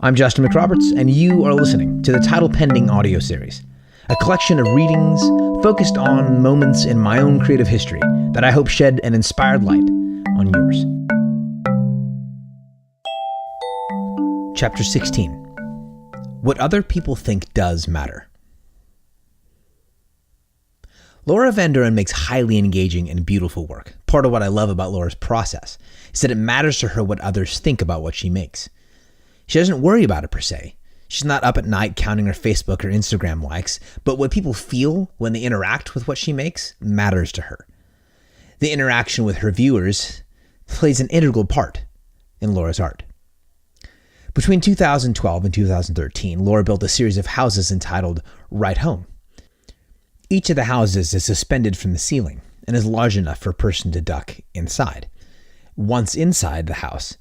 I'm Justin McRoberts, and you are listening to the Title Pending audio series, a collection of readings focused on moments in my own creative history that I hope shed an inspired light on yours. Chapter 16. What Other People Think Does Matter. Laura Van Duren makes highly engaging and beautiful work. Part of what I love about Laura's process is that it matters to her what others think about what she makes. She doesn't worry about it per se. She's not up at night counting her Facebook or Instagram likes, but what people feel when they interact with what she makes matters to her. The interaction with her viewers plays an integral part in Laura's art. Between 2012 and 2013, Laura built a series of houses entitled Right Home. Each of the houses is suspended from the ceiling and is large enough for a person to duck inside. Once inside the house,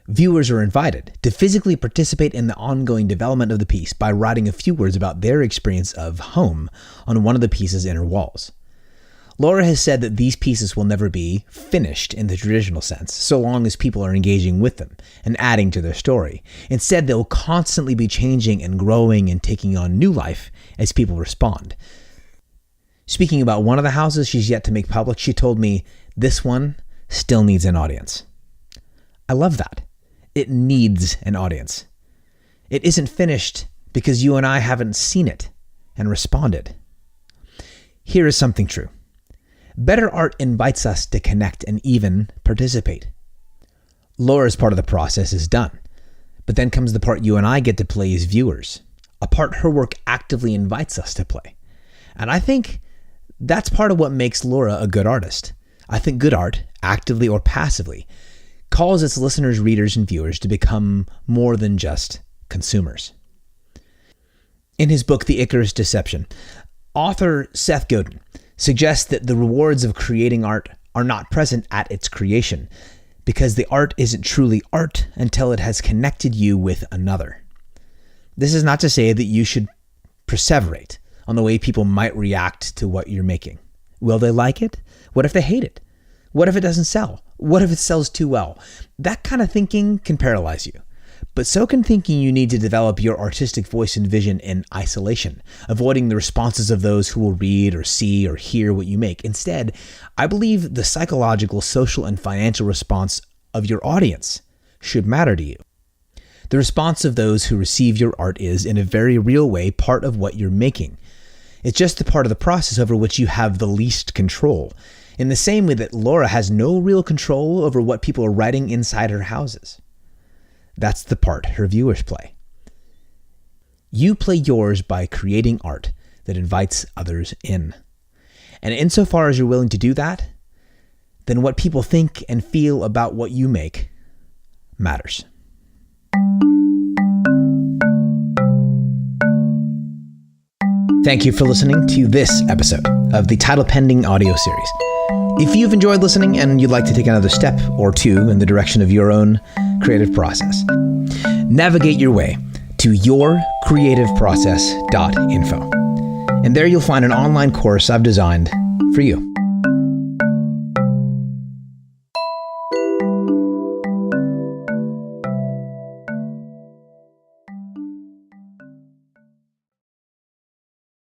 viewers are invited to physically participate in the ongoing development of the piece by writing a few words about their experience of home on one of the piece's inner walls. Laura has said that these pieces will never be finished in the traditional sense, so long as people are engaging with them and adding to their story. Instead, they'll constantly be changing and growing and taking on new life as people respond. Speaking about one of the houses she's yet to make public, she told me, "This one still needs an audience." I love that. It needs an audience. It isn't finished because you and I haven't seen it and responded. Here is something true. Better art invites us to connect and even participate. Laura's part of the process is done, but then comes the part you and I get to play as viewers, a part her work actively invites us to play. And I think that's part of what makes Laura a good artist. I think good art, actively or passively, calls its listeners, readers, and viewers to become more than just consumers. In his book, The Icarus Deception, author Seth Godin suggests that the rewards of creating art are not present at its creation, because the art isn't truly art until it has connected you with another. This is not to say that you should perseverate on the way people might react to what you're making. Will they like it? What if they hate it? What if it doesn't sell? What if it sells too well? That kind of thinking can paralyze you. But so can thinking you need to develop your artistic voice and vision in isolation, avoiding the responses of those who will read or see or hear what you make. Instead, I believe the psychological, social, and financial response of your audience should matter to you. The response of those who receive your art is, in a very real way, part of what you're making. It's just the part of the process over which you have the least control, in the same way that Laura has no real control over what people are writing inside her houses. That's the part her viewers play. You play yours by creating art that invites others in. And insofar as you're willing to do that, then what people think and feel about what you make matters. Thank you for listening to this episode of the Title Pending audio series. If you've enjoyed listening and you'd like to take another step or two in the direction of your own creative process, navigate your way to yourcreativeprocess.info. And there you'll find an online course I've designed for you.